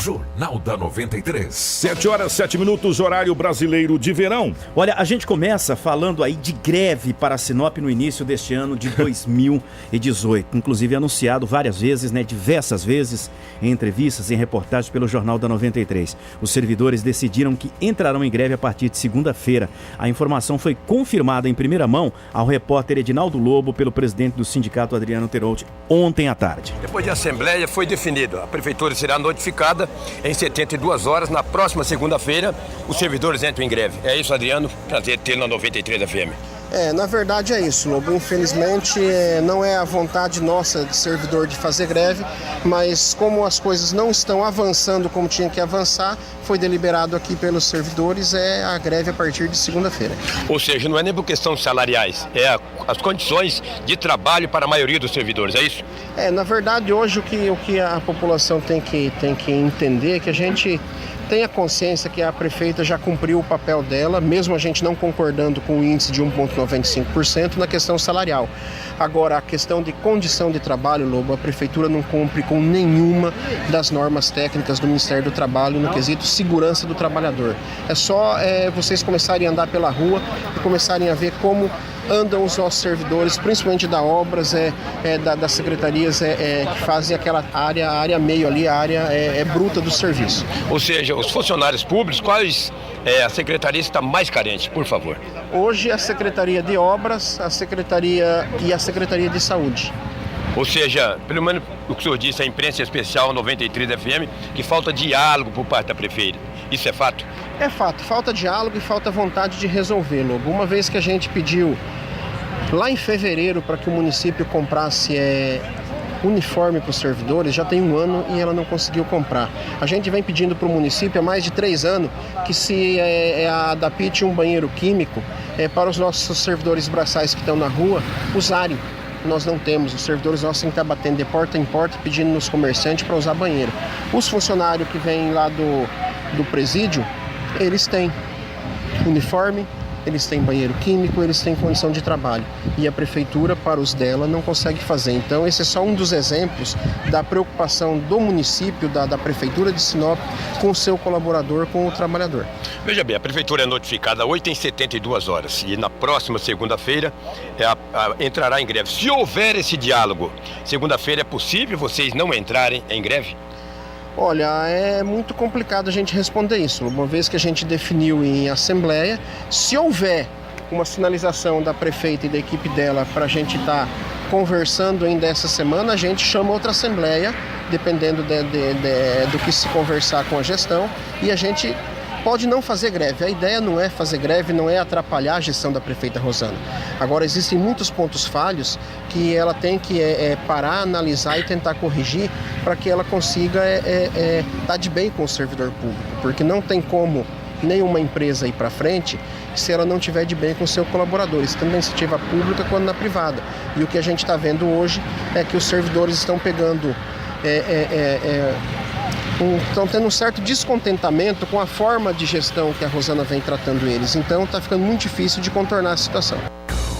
Jornal da 93. 7h07, horário brasileiro de verão. Olha, a gente começa falando aí de greve para a Sinop no início deste ano de 2018. Inclusive anunciado várias vezes, diversas vezes, em entrevistas, em reportagens pelo Jornal da 93. Os servidores decidiram que entrarão em greve a partir de segunda-feira. A informação foi confirmada em primeira mão ao repórter Edinaldo Lobo pelo presidente do sindicato, Adriano Terolt, ontem à tarde. Depois de assembleia foi definido. A prefeitura será notificada em 72 horas. Na próxima segunda-feira, os servidores entram em greve. É isso, Adriano. Prazer tê-lo na 93 FM. Na verdade é isso, Lobo. Infelizmente não é a vontade nossa de servidor de fazer greve, mas como as coisas não estão avançando como tinha que avançar, foi deliberado aqui pelos servidores a greve a partir de segunda-feira. Ou seja, não é nem por questões salariais, as condições de trabalho para a maioria dos servidores, é isso? Na verdade hoje o que a população tem que entender é que a gente tenha consciência que a prefeita já cumpriu o papel dela, mesmo a gente não concordando com o índice de 1,95% na questão salarial. Agora, a questão de condição de trabalho, Lobo, a prefeitura não cumpre com nenhuma das normas técnicas do Ministério do Trabalho no quesito segurança do trabalhador. É só vocês começarem a andar pela rua e começarem a ver como andam os nossos servidores, principalmente da obras, das secretarias que fazem aquela área, a área meio ali, a área bruta do serviço. Ou seja, os funcionários públicos, quais a secretaria está mais carente, por favor? Hoje a Secretaria de Obras, a Secretaria e a Secretaria de Saúde. Ou seja, pelo menos o que o senhor disse, a imprensa especial 93 FM, que falta diálogo por parte da prefeita. Isso é fato? É fato, falta diálogo e falta vontade de resolver, Lobo. Uma vez que a gente pediu lá em fevereiro para que o município comprasse uniforme para os servidores, já tem um ano e ela não conseguiu comprar. A gente vem pedindo para o município há mais de 3 anos que se adapte um banheiro químico para os nossos servidores braçais que estão na rua usarem. Nós não temos, os servidores nossos têm que estar batendo de porta em porta pedindo nos comerciantes para usar banheiro. Os funcionários que vêm lá do presídio, eles têm uniforme, eles têm banheiro químico, eles têm condição de trabalho. E a prefeitura, para os dela, não consegue fazer. Então, esse é só um dos exemplos da preocupação do município, da prefeitura de Sinop, com o seu colaborador, com o trabalhador. Veja bem, a prefeitura é notificada 8 em 72 horas e na próxima segunda-feira entrará em greve. Se houver esse diálogo, segunda-feira é possível vocês não entrarem em greve? Olha, é muito complicado a gente responder isso, uma vez que a gente definiu em assembleia. Se houver uma sinalização da prefeita e da equipe dela para a gente estar conversando ainda essa semana, a gente chama outra assembleia, dependendo do que se conversar com a gestão, e a gente pode não fazer greve. A ideia não é fazer greve, não é atrapalhar a gestão da prefeita Rosana. Agora, existem muitos pontos falhos que ela tem que parar, analisar e tentar corrigir para que ela consiga estar de bem com o servidor público, porque não tem como nenhuma empresa ir para frente se ela não tiver de bem com seus colaboradores, tanto na iniciativa pública quanto na privada. E o que a gente está vendo hoje é que os servidores estão pegando estão tendo um certo descontentamento com a forma de gestão que a Rosana vem tratando eles. Então está ficando muito difícil de contornar a situação.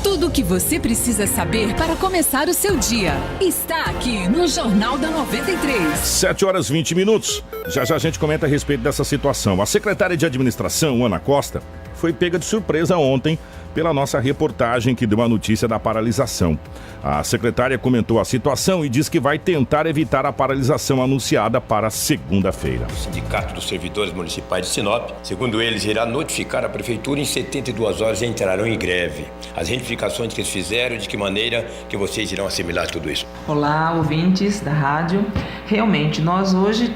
Tudo o que você precisa saber para começar o seu dia está aqui no Jornal da 93. 7h20. Já a gente comenta a respeito dessa situação. A secretária de Administração, Ana Costa, foi pega de surpresa ontem pela nossa reportagem que deu a notícia da paralisação. A secretária comentou a situação e diz que vai tentar evitar a paralisação anunciada para segunda-feira. O Sindicato dos Servidores Municipais de Sinop, segundo eles, irá notificar a prefeitura em 72 horas e entrarão em greve. As retificações que eles fizeram, de que maneira que vocês irão assimilar tudo isso? Olá, ouvintes da rádio. Realmente, nós hoje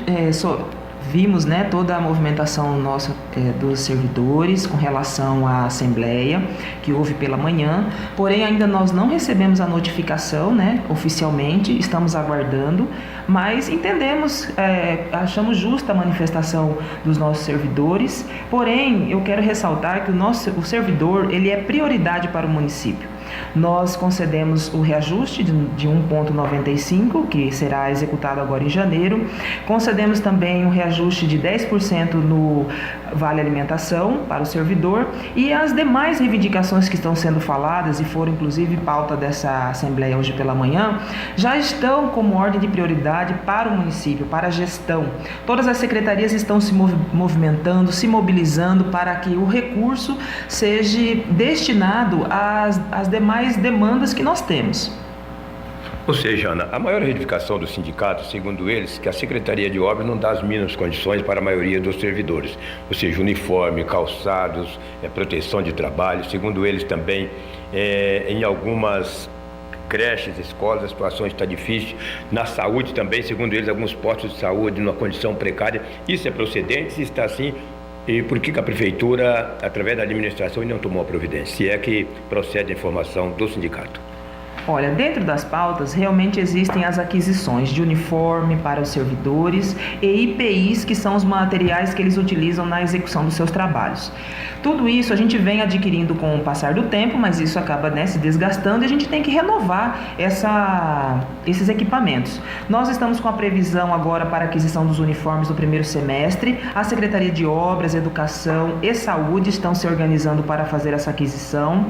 vimos toda a movimentação nossa dos servidores com relação à assembleia que houve pela manhã, porém ainda nós não recebemos a notificação oficialmente, estamos aguardando, mas entendemos, achamos justa a manifestação dos nossos servidores, porém eu quero ressaltar que o servidor ele é prioridade para o município. Nós concedemos o reajuste de 1,95, que será executado agora em janeiro. Concedemos também um reajuste de 10% no Vale Alimentação para o servidor, e as demais reivindicações que estão sendo faladas e foram inclusive pauta dessa Assembleia hoje pela manhã, já estão como ordem de prioridade para o município, para a gestão. Todas as secretarias estão se movimentando, se mobilizando para que o recurso seja destinado às demais demandas que nós temos. Ou seja, Ana, a maior reivindicação do sindicato, segundo eles, que a Secretaria de Obras não dá as mínimas condições para a maioria dos servidores. Ou seja, uniforme, calçados, proteção de trabalho. Segundo eles também, em algumas creches, escolas, a situação está difícil. Na saúde também, segundo eles, alguns postos de saúde numa condição precária. Isso é procedente, se está assim. E por que a Prefeitura, através da administração, não tomou a providência? Se é que procede a informação do sindicato. Olha, dentro das pautas realmente existem as aquisições de uniforme para os servidores e IPIs, que são os materiais que eles utilizam na execução dos seus trabalhos. Tudo isso a gente vem adquirindo com o passar do tempo, mas isso acaba se desgastando e a gente tem que renovar esses equipamentos. Nós estamos com a previsão agora para a aquisição dos uniformes no primeiro semestre. A Secretaria de Obras, Educação e Saúde estão se organizando para fazer essa aquisição.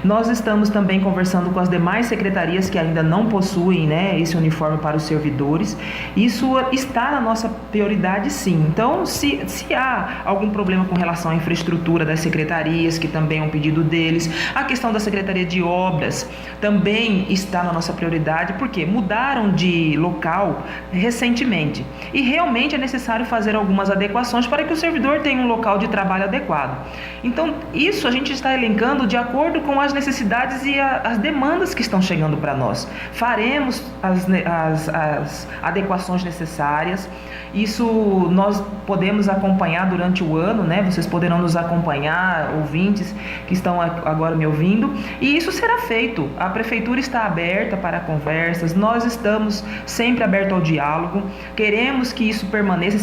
Nós estamos também conversando com as demais secretarias que ainda não possuem, esse uniforme para os servidores. Isso está na nossa prioridade, sim. Então, se há algum problema com relação à infraestrutura das secretarias, que também é um pedido deles, a questão da Secretaria de Obras também está na nossa prioridade, porque mudaram de local recentemente e realmente é necessário fazer algumas adequações para que o servidor tenha um local de trabalho adequado. Então, isso a gente está elencando de acordo com as necessidades e as demandas que estão chegando para nós. Faremos as adequações necessárias. Isso nós podemos acompanhar durante o ano, Vocês poderão nos acompanhar, ouvintes que estão agora me ouvindo, e isso será feito. A Prefeitura está aberta para conversas, nós estamos sempre abertos ao diálogo, queremos que isso permaneça,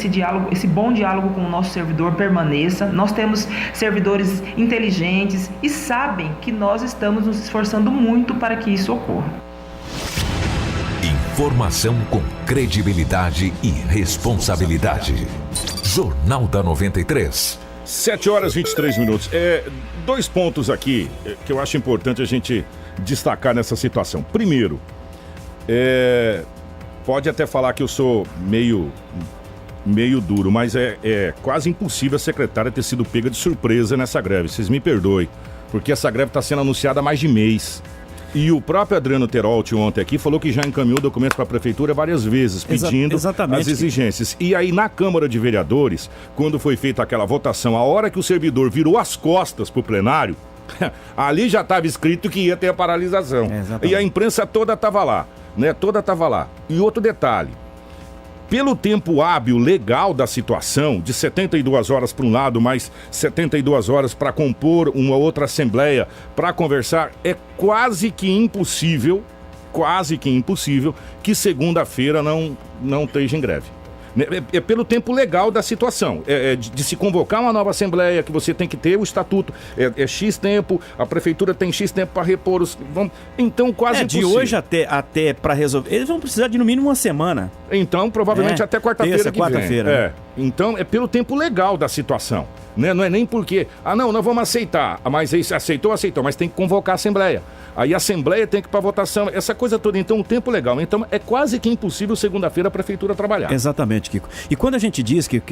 esse bom diálogo com o nosso servidor permaneça. Nós temos servidores inteligentes e sabem que nós estamos nos esforçando muito para que isso ocorra. Informação com credibilidade e responsabilidade. Jornal da 93. 7 horas e 23 minutos. Dois pontos aqui que eu acho importante a gente destacar nessa situação. Primeiro, pode até falar que eu sou meio duro, mas é quase impossível a secretária ter sido pega de surpresa nessa greve. Vocês me perdoem, porque essa greve está sendo anunciada há mais de mês. E o próprio Adriano Terolti ontem aqui falou que já encaminhou documentos para a Prefeitura várias vezes, pedindo as exigências. E aí na Câmara de Vereadores, quando foi feita aquela votação, a hora que o servidor virou as costas para o plenário, ali já estava escrito que ia ter a paralisação. E a imprensa toda estava lá, Toda estava lá. E outro detalhe, pelo tempo hábil legal da situação, de 72 horas para um lado, mais 72 horas para compor uma outra assembleia, para conversar, é quase que impossível que segunda-feira não esteja em greve. É pelo tempo legal da situação, de se convocar uma nova assembleia, que você tem que ter o estatuto, X tempo, a Prefeitura tem X tempo para repor os... Então quase impossível. De hoje até para resolver, eles vão precisar de no mínimo uma semana. Então provavelmente até quarta-feira que vem. Então é pelo tempo legal da situação, Não é nem porque, não vamos aceitar, mas aí aceitou, mas tem que convocar a assembleia. Aí a Assembleia tem que ir para votação, essa coisa toda, então o tempo legal. Então é quase que impossível segunda-feira a Prefeitura trabalhar. Exatamente, Kiko. E quando a gente diz que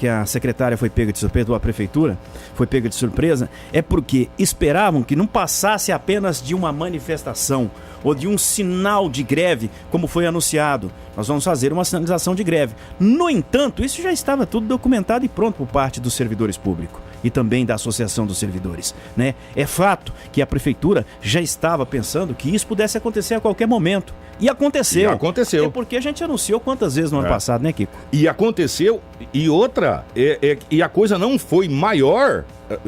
a secretária foi pega de surpresa, ou a Prefeitura foi pega de surpresa, é porque esperavam que não passasse apenas de uma manifestação ou de um sinal de greve, como foi anunciado. Nós vamos fazer uma sinalização de greve. No entanto, isso já estava tudo documentado e pronto por parte dos servidores públicos e também da Associação dos Servidores, É fato que a Prefeitura já estava pensando que isso pudesse acontecer a qualquer momento, E aconteceu. Aconteceu. É porque a gente anunciou quantas vezes no ano passado, né, Kiko? E aconteceu, e outra, e a coisa não foi maior,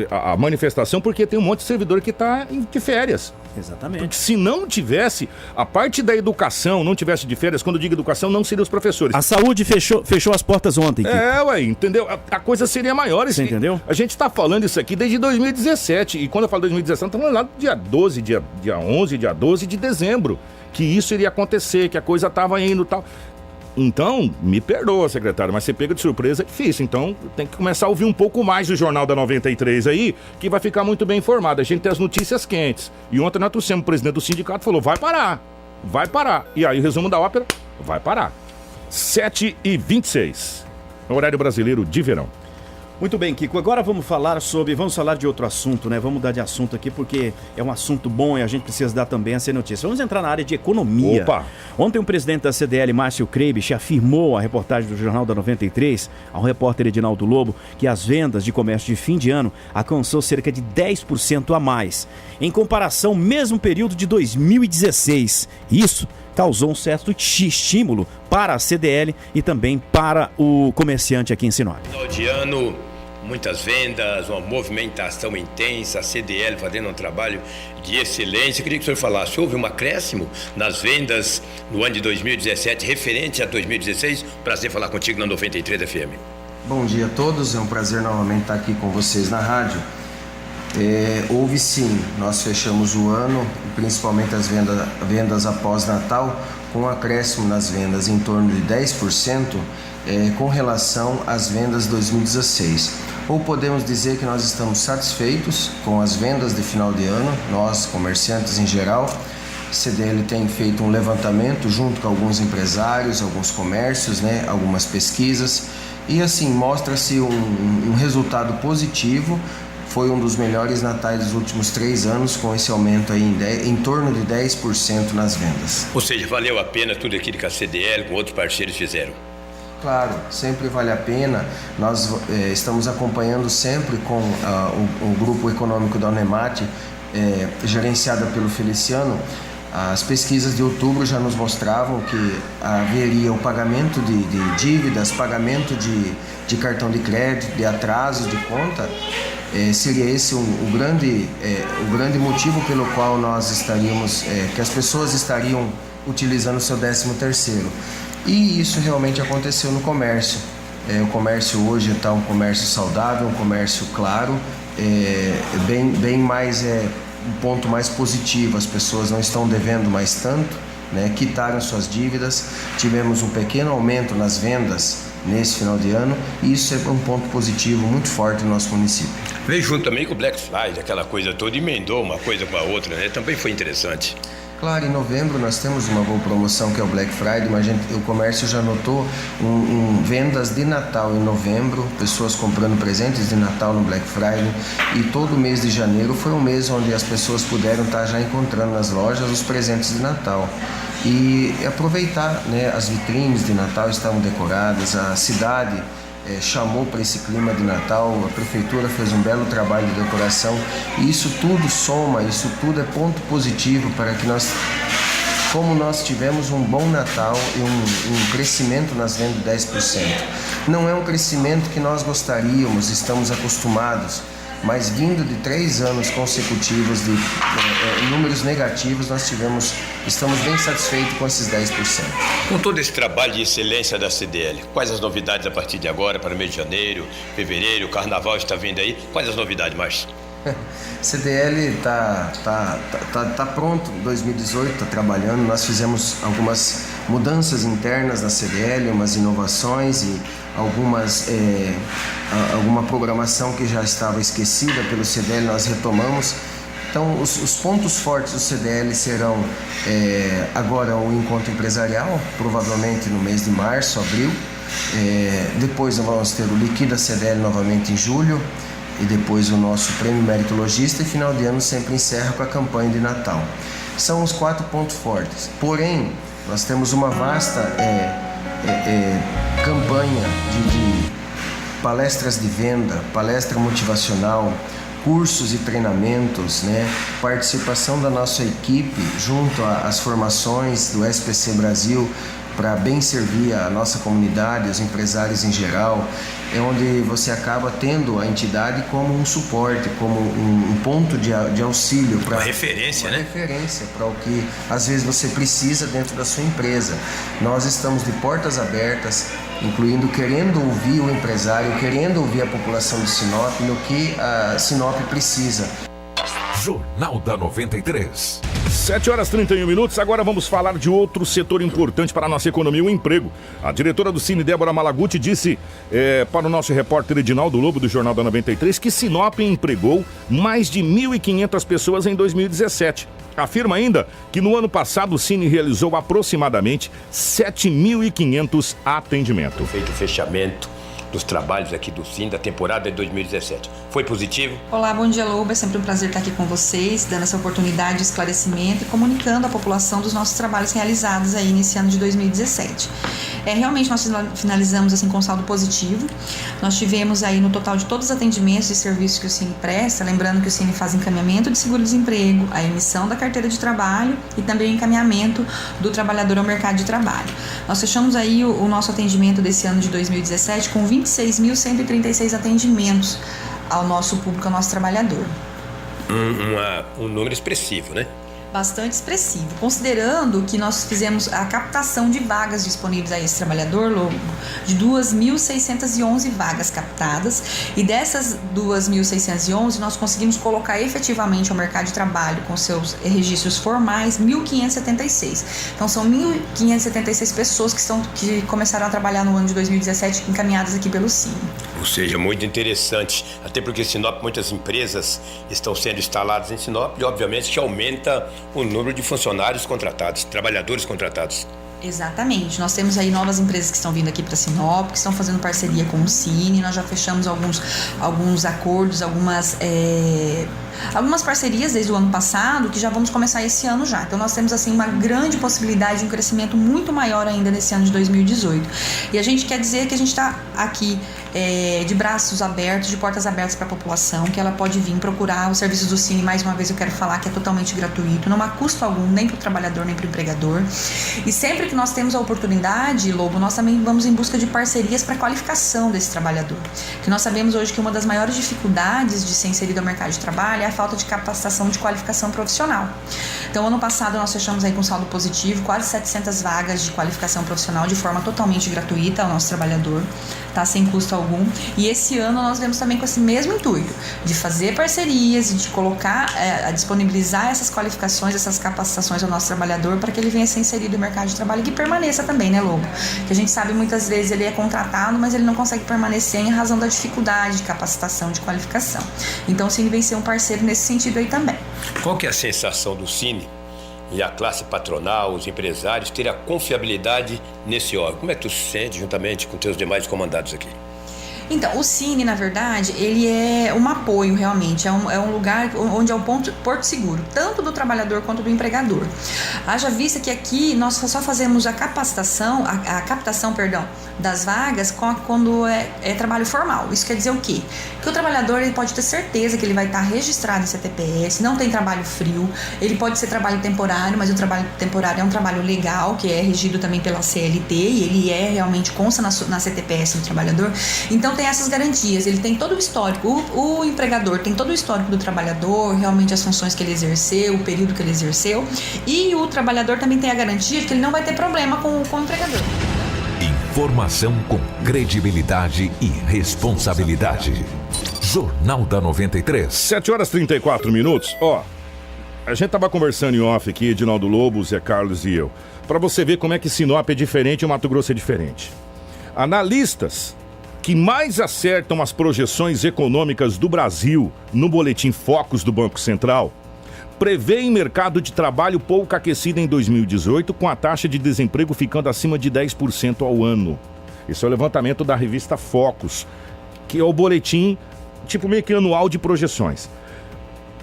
a manifestação, porque tem um monte de servidor que está de férias. Exatamente. Porque se não tivesse, a parte da educação não tivesse de férias, quando eu digo educação, não seriam os professores. A saúde fechou as portas ontem, Kiko. Entendeu? A coisa seria maior. Você entendeu? A gente está falando isso aqui desde 2017, e quando eu falo 2017, estamos falando lá do dia 12, dia 11, dia 12 de dezembro, que isso iria acontecer, que a coisa estava indo e tal. Então, me perdoa, secretário, mas ser pega de surpresa é difícil. Então, tem que começar a ouvir um pouco mais do Jornal da 93 aí, que vai ficar muito bem informado. A gente tem as notícias quentes. E ontem nós trouxemos o presidente do sindicato, falou, vai parar. E aí o resumo da ópera, vai parar. 7h26, horário brasileiro de verão. Muito bem, Kiko. Agora vamos falar de outro assunto, né? Vamos mudar de assunto aqui porque é um assunto bom e a gente precisa dar também essa notícia. Vamos entrar na área de economia. Opa! Ontem o presidente da CDL, Márcio Kreibich, afirmou à reportagem do Jornal da 93, ao repórter Edinaldo Lobo, que as vendas de comércio de fim de ano alcançou cerca de 10% a mais, em comparação ao mesmo período de 2016. Isso causou um certo estímulo para a CDL e também para o comerciante aqui em Sinop. Final de ano, muitas vendas, uma movimentação intensa, a CDL fazendo um trabalho de excelência. Eu queria que o senhor falasse, houve um acréscimo nas vendas no ano de 2017, referente a 2016? Prazer falar contigo na 93 FM. Bom dia a todos, é um prazer novamente estar aqui com vocês na rádio. Houve sim, nós fechamos o ano, principalmente as vendas após Natal, com um acréscimo nas vendas em torno de 10% com relação às vendas de 2016. Ou podemos dizer que nós estamos satisfeitos com as vendas de final de ano, nós comerciantes em geral. A CDL tem feito um levantamento junto com alguns empresários, alguns comércios, algumas pesquisas, e assim mostra-se um resultado positivo. Foi um dos melhores natais dos últimos 3 anos, com esse aumento aí em torno de 10% nas vendas. Ou seja, valeu a pena tudo aquilo que a CDL com outros parceiros fizeram? Claro, sempre vale a pena. Nós estamos acompanhando sempre com o grupo econômico da Unemate, gerenciada pelo Feliciano. As pesquisas de outubro já nos mostravam que haveria o pagamento de dívidas, pagamento de cartão de crédito, de atraso de conta. Seria esse o grande motivo pelo qual nós estaríamos, que as pessoas estariam utilizando o seu 13º. E isso realmente aconteceu no comércio. O comércio hoje está um comércio saudável, um comércio claro, bem mais, um ponto mais positivo. As pessoas não estão devendo mais tanto, quitaram suas dívidas, tivemos um pequeno aumento nas vendas nesse final de ano, e isso é um ponto positivo muito forte no nosso município. Veio junto também com o Black Friday, aquela coisa toda, emendou uma coisa com a outra, também foi interessante. Claro, em novembro nós temos uma boa promoção que é o Black Friday, mas o comércio já notou vendas de Natal em novembro, pessoas comprando presentes de Natal no Black Friday, e todo mês de janeiro foi um mês onde as pessoas puderam estar já encontrando nas lojas os presentes de Natal. E aproveitar, as vitrines de Natal estavam decoradas, a cidade chamou para esse clima de Natal, a prefeitura fez um belo trabalho de decoração, e isso tudo soma, isso tudo é ponto positivo para que nós tivemos um bom Natal e um crescimento nas vendas de 10%. Não é um crescimento que nós gostaríamos, estamos acostumados, mas vindo de 3 anos consecutivos de números negativos, estamos bem satisfeitos com esses 10%. Com todo esse trabalho de excelência da CDL, quais as novidades a partir de agora para mês de janeiro, fevereiro, o carnaval está vindo aí? Quais as novidades, Márcio? CDL tá pronto, 2018 está trabalhando. Nós fizemos algumas mudanças internas na CDL, umas inovações e alguma programação que já estava esquecida pelo CDL, nós retomamos. Então, os pontos fortes do CDL serão agora o encontro empresarial, provavelmente no mês de março, abril. Depois nós vamos ter o Liquida CDL novamente em julho, e depois o nosso Prêmio Mérito Logista, e final de ano sempre encerra com a campanha de Natal. São os 4 pontos fortes. Porém, nós temos uma vasta campanha de palestras de venda, palestra motivacional, cursos e treinamentos, né? Participação da nossa equipe junto às formações do SPC Brasil para bem servir a nossa comunidade, os empresários em geral, é onde você acaba tendo a entidade como um suporte, como um ponto de auxílio. Uma referência, né? Referência para o que às vezes você precisa dentro da sua empresa. Nós estamos de portas abertas, incluindo querendo ouvir o empresário, querendo ouvir a população de Sinop no que a Sinop precisa. Jornal da 93. 7h31. Agora vamos falar de outro setor importante para a nossa economia, o emprego. A diretora do Cine, Débora Malaguti, disse para o nosso repórter Edinaldo Lobo, do Jornal da 93, que Sinop empregou mais de 1.500 pessoas em 2017. Afirma ainda que no ano passado o Cine realizou aproximadamente 7.500 atendimentos. Feito o fechamento dos trabalhos aqui do Cine da temporada de 2017. Foi positivo? Olá, bom dia, Lobo. É sempre um prazer estar aqui com vocês, dando essa oportunidade de esclarecimento e comunicando à população dos nossos trabalhos realizados aí nesse ano de 2017. Realmente nós finalizamos assim com saldo positivo. Nós tivemos aí no total de todos os atendimentos e serviços que o Cine presta, lembrando que o Cine faz encaminhamento de seguro-desemprego, a emissão da carteira de trabalho e também o encaminhamento do trabalhador ao mercado de trabalho. Nós fechamos aí o nosso atendimento desse ano de 2017 com 26.136 atendimentos ao nosso público, ao nosso trabalhador. Um número expressivo, né? Bastante expressivo, considerando que nós fizemos a captação de vagas disponíveis a esse trabalhador, Lobo, de 2.611 vagas captadas, e dessas 2.611 nós conseguimos colocar efetivamente ao mercado de trabalho com seus registros formais 1.576. Então são 1.576 pessoas que começaram a trabalhar no ano de 2017 encaminhadas aqui pelo Cine. Ou seja, muito interessante, até porque Sinop, muitas empresas estão sendo instaladas em Sinop e obviamente que aumenta o número de funcionários contratados, trabalhadores contratados. Exatamente, nós temos aí novas empresas que estão vindo aqui para Sinop, que estão fazendo parceria com o Cine, nós já fechamos alguns acordos, algumas parcerias desde o ano passado, que já vamos começar esse ano já. Então nós temos assim uma grande possibilidade de um crescimento muito maior ainda nesse ano de 2018. E a gente quer dizer que a gente está aqui de braços abertos, de portas abertas para a população, que ela pode vir procurar os serviços do Cine. Mais uma vez eu quero falar que é totalmente gratuito, não há custo algum, nem para o trabalhador, nem para o empregador. E sempre que nós temos a oportunidade, Lobo, nós também vamos em busca de parcerias para a qualificação desse trabalhador. Que nós sabemos hoje que uma das maiores dificuldades de ser inserido ao mercado de trabalho é a falta de capacitação de qualificação profissional. Então, ano passado nós fechamos aí com saldo positivo, quase 700 vagas de qualificação profissional de forma totalmente gratuita ao nosso trabalhador, tá? Sem custo algum. E esse ano nós vemos também com esse mesmo intuito, de fazer parcerias e de colocar, disponibilizar essas qualificações, essas capacitações ao nosso trabalhador para que ele venha ser inserido no mercado de trabalho e que permaneça também, né, Lobo? Que a gente sabe muitas vezes ele é contratado, mas ele não consegue permanecer em razão da dificuldade de capacitação, de qualificação. Então o Cine vem ser um parceiro nesse sentido aí também. Qual que é a sensação do Cine e a classe patronal, os empresários, ter a confiabilidade nesse órgão? Como é que tu se sente juntamente com teus demais comandados aqui? Então, o Cine, na verdade, ele é um apoio realmente, é um lugar onde é um porto seguro, tanto do trabalhador quanto do empregador. Haja vista que aqui nós só fazemos a captação das vagas quando é trabalho formal. Isso quer dizer o quê? Que o trabalhador ele pode ter certeza que ele vai estar registrado em CTPS, não tem trabalho frio, ele pode ser trabalho temporário, mas o trabalho temporário é um trabalho legal, que é regido também pela CLT, e ele realmente consta na CTPS do trabalhador. Então tem essas garantias, ele tem todo o histórico, o empregador tem todo o histórico do trabalhador, realmente as funções que ele exerceu, o período que ele exerceu, e o trabalhador também tem a garantia de que ele não vai ter problema com o empregador. Informação com credibilidade e responsabilidade. Jornal da 93. 7h34. A gente tava conversando em off aqui, Edinaldo Lobo, Zé Carlos e eu, para você ver como é que Sinop é diferente e o Mato Grosso é diferente. Analistas que mais acertam as projeções econômicas do Brasil no boletim Focus do Banco Central prevêem mercado de trabalho pouco aquecido em 2018, com a taxa de desemprego ficando acima de 10% ao ano. Esse é o levantamento da revista Focus, que é o boletim tipo meio que anual de projeções.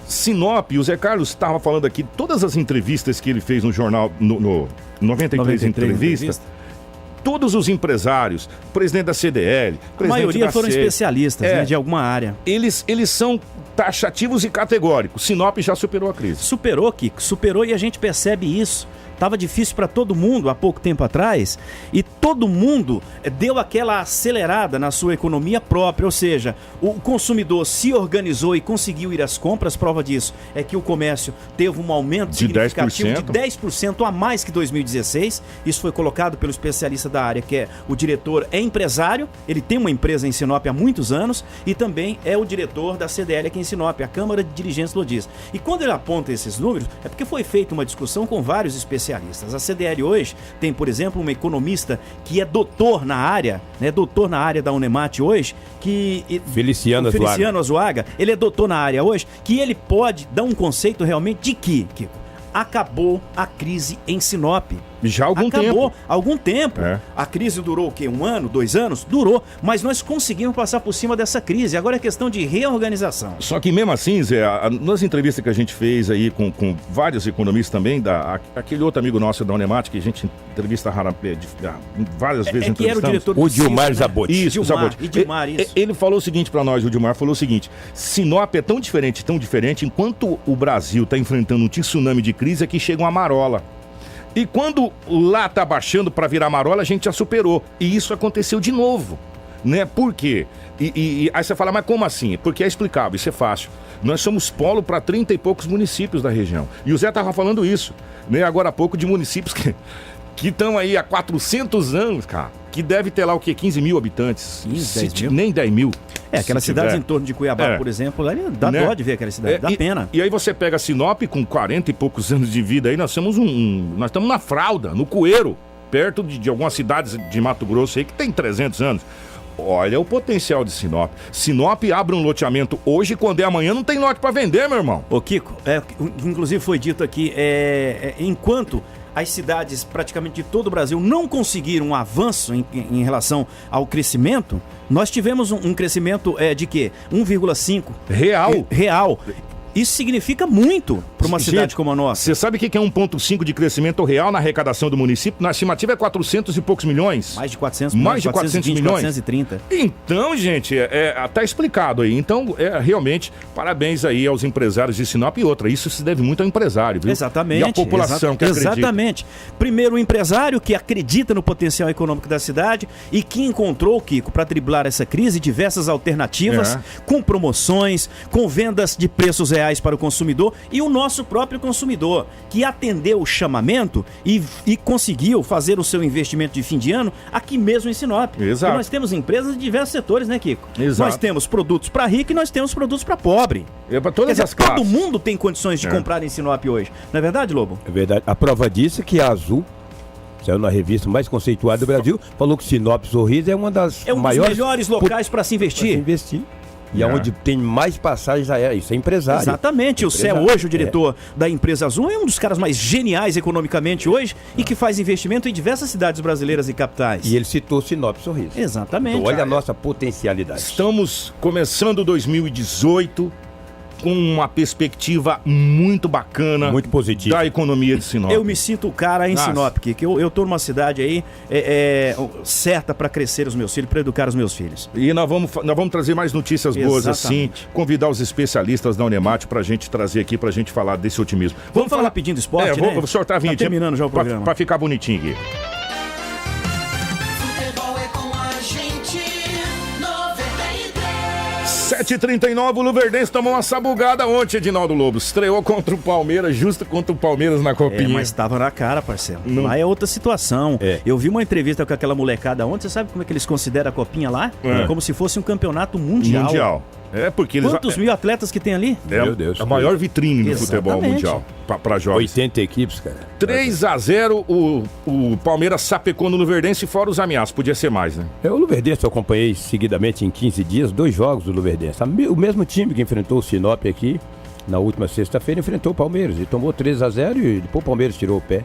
Sinop, o Zé Carlos estava falando aqui, todas as entrevistas que ele fez no jornal, no 93 entrevistas, todos os empresários, presidente da CDL, presidente a maioria da foram CE, especialistas, né, de alguma área. Eles são taxativos e categóricos. Sinop já superou a crise. Superou, Kiko, superou, e a gente percebe isso. Estava difícil para todo mundo há pouco tempo atrás, e todo mundo deu aquela acelerada na sua economia própria, ou seja, o consumidor se organizou e conseguiu ir às compras. Prova disso é que o comércio teve um aumento significativo de 10% a mais que 2016. Isso foi colocado pelo especialista da área, que é o diretor, é empresário, ele tem uma empresa em Sinop há muitos anos e também é o diretor da CDL aqui em Sinop, a Câmara de Dirigentes Logísticos. E quando ele aponta esses números, é porque foi feita uma discussão com vários especialistas. A CDL hoje tem, por exemplo, uma economista que é doutor na área da Unemate hoje, que... Feliciano Azuaga. Ele é doutor na área hoje, que ele pode dar um conceito realmente de que, Kiko, acabou a crise em Sinop. Já há algum tempo. É. A crise durou o quê? 1 ano, 2 anos? Durou, mas nós conseguimos passar por cima dessa crise. Agora é questão de reorganização. Só que mesmo assim, Zé, nas entrevistas que a gente fez aí com vários economistas também, aquele outro amigo nosso da Unemate, que a gente entrevista várias vezes. Que era o diretor do Dilmar Zabotti. Isso, Zabotti. Ele falou o seguinte pra nós, o Dilmar falou o seguinte: Sinop é tão diferente, enquanto o Brasil tá enfrentando um tsunami de crise, é que chega uma marola. E quando lá tá baixando para virar marola, a gente já superou. E isso aconteceu de novo, né? Por quê? E aí você fala, mas como assim? Porque é explicável, isso é fácil. Nós somos polo para 30 e poucos municípios da região. E o Zé tava falando isso, né? Agora há pouco, de municípios que estão aí há 400 anos, cara, que deve ter lá o quê? 15 mil habitantes. 10 mil? Nem 10 mil. Aquelas cidades em torno de Cuiabá, por exemplo, dá dó de ver aquela cidade, dá pena. E aí você pega Sinop com 40 e poucos anos de vida aí, nós estamos na fralda, no Coeiro, perto de algumas cidades de Mato Grosso aí que tem 300 anos. Olha o potencial de Sinop. Sinop abre um loteamento hoje, quando é amanhã não tem lote para vender, meu irmão. Ô Kiko, inclusive foi dito aqui, enquanto as cidades praticamente de todo o Brasil não conseguiram um avanço em relação ao crescimento, nós tivemos um crescimento de quê? 1,5 real. Isso significa muito para uma cidade como a nossa. Você sabe o que é 1,5 de crescimento real na arrecadação do município? Na estimativa é 400 e poucos milhões. Mais de 400 milhões. Mais de 400 milhões. 430. Então, gente, tá explicado aí. Então, realmente, parabéns aí aos empresários de Sinop e outra. Isso se deve muito ao empresário, viu? Exatamente. E à população que acredita. Exatamente. Primeiro, o empresário que acredita no potencial econômico da cidade e que encontrou, Kiko, para driblar essa crise, diversas alternativas, com promoções, com vendas de preços reais para o consumidor, e o nosso próprio consumidor, que atendeu o chamamento e conseguiu fazer o seu investimento de fim de ano aqui mesmo em Sinop. Exato. E nós temos empresas de diversos setores, né, Kiko? Exato. Nós temos produtos para rico e nós temos produtos para pobre. Para todas as classes. Todo mundo tem condições de comprar em Sinop hoje. Não é verdade, Lobo? É verdade. A prova disso é que a Azul, saiu na revista mais conceituada do Brasil, falou que Sinop Sorriso é uma das maiores... dos melhores locais para se investir. E aonde tem mais passagens aéreas, isso é empresário. Exatamente, o Cé hoje, o diretor da empresa Azul, é um dos caras mais geniais economicamente hoje e que faz investimento em diversas cidades brasileiras e capitais. E ele citou Sinop Sorriso. Exatamente. Então, olha a nossa potencialidade. Estamos começando 2018 com uma perspectiva muito bacana, muito positiva, da economia de Sinop. Eu me sinto o cara em Sinop, que eu tô numa cidade aí certa para crescer os meus filhos, para educar os meus filhos. E nós vamos trazer mais notícias boas. Exatamente. Assim, convidar os especialistas da Unemate pra gente trazer aqui, pra gente falar desse otimismo. Vamos falar rapidinho do esporte, né? Vou soltar a vinheta. Tá terminando já o programa. Pra ficar bonitinho aqui. 7h39, o Luverdense tomou uma sabugada ontem, Edinaldo Lobo. Estreou contra o Palmeiras, justo contra o Palmeiras na copinha. Mas tava na cara, parceiro. Lá é outra situação. Eu vi uma entrevista com aquela molecada ontem. Você sabe como é que eles consideram a copinha lá? Como se fosse um campeonato mundial. Porque eles... Quantos mil atletas que tem ali? Meu Deus. A maior vitrine do futebol mundial para jovens. 80 equipes, cara. 3-0 o Palmeiras sapecou no Luverdense, fora os ameaços. Podia ser mais, né? O Luverdense eu acompanhei seguidamente em 15 dias, 2 jogos do Luverdense. O mesmo time que enfrentou o Sinop aqui na última sexta-feira enfrentou o Palmeiras. E tomou 3-0 e depois o Palmeiras tirou o pé.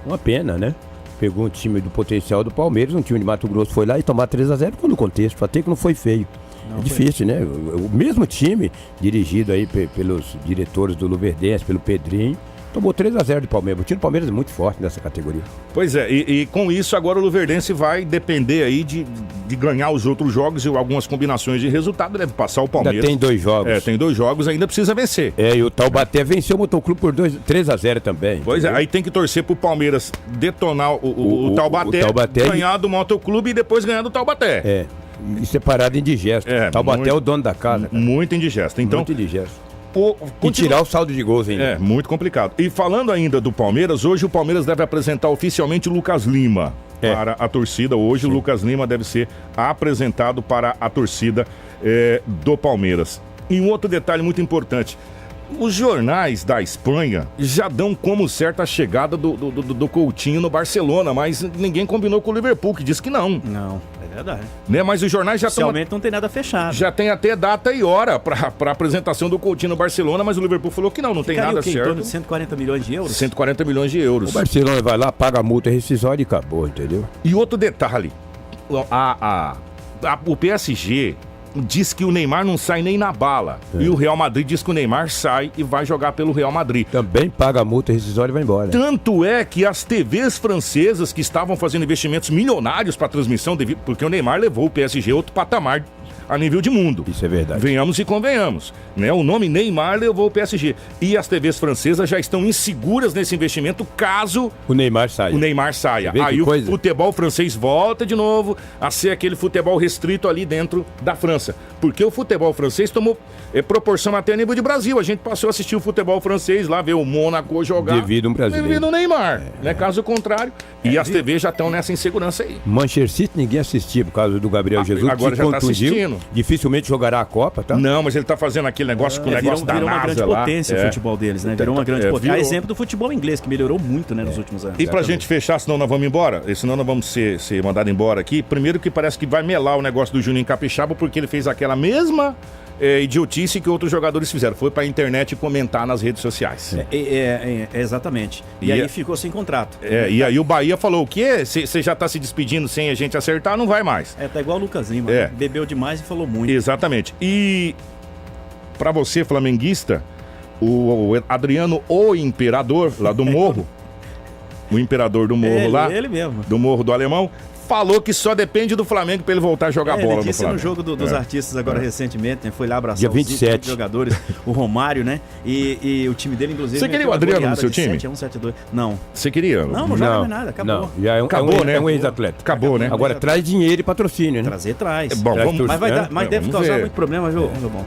Uma pena, né? Pegou um time do potencial do Palmeiras, um time de Mato Grosso foi lá e tomar 3-0 ficou no contexto. Até que não foi feio. Não, difícil, né? O mesmo time, dirigido aí pelos diretores do Luverdense, pelo Pedrinho, Tomou 3-0 de Palmeiras. O time do Palmeiras é muito forte nessa categoria. Pois é, e com isso agora o Luverdense vai depender aí de ganhar os outros jogos e algumas combinações de resultado. Deve passar o Palmeiras. Ainda tem 2 jogos. Tem 2 jogos, ainda precisa vencer. E o Taubaté venceu o Motoclube por 3-0 também. Pois é, aí tem que torcer pro Palmeiras detonar o Taubaté, ganhar do Motoclube e depois ganhar do Taubaté. E separado indigesto. Taubaté é o dono da casa. Cara. Muito indigesto. Então, muito indigesto. E tirar o saldo de gols ainda. Muito complicado. E falando ainda do Palmeiras, hoje o Palmeiras deve apresentar oficialmente o Lucas Lima para a torcida. Hoje o Lucas Lima deve ser apresentado para a torcida do Palmeiras. E um outro detalhe muito importante. Os jornais da Espanha já dão como certa a chegada do Coutinho no Barcelona, mas ninguém combinou com o Liverpool, que disse que não. Não, é verdade. Né? Mas os jornais já estão... Oficialmente não tem nada fechado. Já tem até data e hora para apresentação do Coutinho no Barcelona, mas o Liverpool falou que não tem nada certo. Em torno de 140 milhões de euros? 140 milhões de euros. O Barcelona vai lá, paga a multa rescisória e acabou, entendeu? E outro detalhe, o PSG... diz que o Neymar não sai nem na bala. E o Real Madrid diz que o Neymar sai e vai jogar pelo Real Madrid. Também paga a multa rescisória e vai embora. Tanto é que as TVs francesas que estavam fazendo investimentos milionários para transmissão, porque o Neymar levou o PSG a outro patamar a nível de mundo. Isso é verdade. Venhamos e convenhamos, né? O nome Neymar levou o PSG. E as TVs francesas já estão inseguras nesse investimento caso o Neymar saia. Aí o futebol francês volta de novo a ser aquele futebol restrito ali dentro da França. Porque o futebol francês tomou proporção até a nível de Brasil. A gente passou a assistir o futebol francês lá, ver o Mônaco jogar. Devido ao Neymar. Né? Caso contrário. E as TVs já estão nessa insegurança aí. Manchester City ninguém assistia por causa do Gabriel Jesus. Agora já está assistindo. Dificilmente jogará a Copa, tá? Não, mas ele tá fazendo aquele negócio com o negócio da NASA. Virou uma grande potência o futebol deles, né? Virou uma grande potência. Exemplo do futebol inglês, que melhorou muito, né, nos últimos anos. E pra gente fechar, senão nós vamos embora, senão nós vamos ser mandados embora aqui. Primeiro que parece que vai melar o negócio do Juninho Capixaba, porque ele fez aquela mesma idiotice que outros jogadores fizeram. Foi pra internet comentar nas redes sociais. Exatamente. E aí ficou sem contrato. E aí o Bahia falou, o quê? Você já tá se despedindo sem a gente acertar? Não vai mais. Tá igual o Lucas Lima. Bebeu demais e falou muito. Exatamente. E pra você, flamenguista, o Adriano, o Imperador, lá do Morro, o Imperador do Morro ele mesmo. Do Morro do Alemão, falou que só depende do Flamengo pra ele voltar a jogar bola no Flamengo. No jogo dos artistas agora recentemente, né? Foi lá abraçar dia 27 jogadores, o Romário, né? E o time dele, inclusive... Você queria o Adriano no seu time? 7-1, 7-2. Não. Você queria? Não joga mais nada, acabou. Não, já acabou, né? É um ex-atleta. Acabou, né? Agora traz dinheiro e patrocínio, né? Traz. Bom, mas deve causar muito problema, viu, meu bom?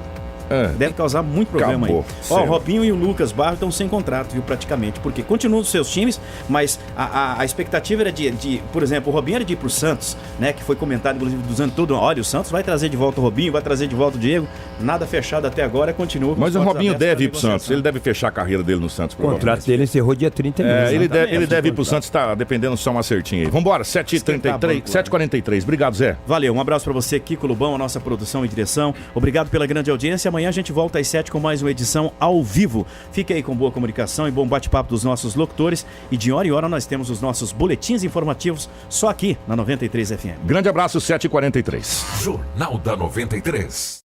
Deve causar muito problema aí. O Robinho e o Lucas Barros estão sem contrato, viu, praticamente. Porque continuam nos seus times, mas a expectativa era de... Por exemplo, o Robinho era de ir pro Santos, né? Que foi comentado, inclusive, dos anos todos. Olha, o Santos vai trazer de volta o Robinho, vai trazer de volta o Diego. Nada fechado até agora, continua. Mas o Robinho deve ir pro Santos. Ele deve fechar a carreira dele no Santos. O contrato dele encerrou dia 30 mesmo. Ele deve ir pro Santos, tá dependendo só uma certinha aí. Vambora, 7h33, 7h43. Obrigado, Zé. Valeu, um abraço pra você, Kiko Lubão, a nossa produção e direção. Obrigado pela grande audiência. Amanhã a gente volta às 7 com mais uma edição ao vivo. Fique aí com boa comunicação e bom bate-papo dos nossos locutores. E de hora em hora nós temos os nossos boletins informativos só aqui na 93 FM. Grande abraço, 7h43. Jornal da 93.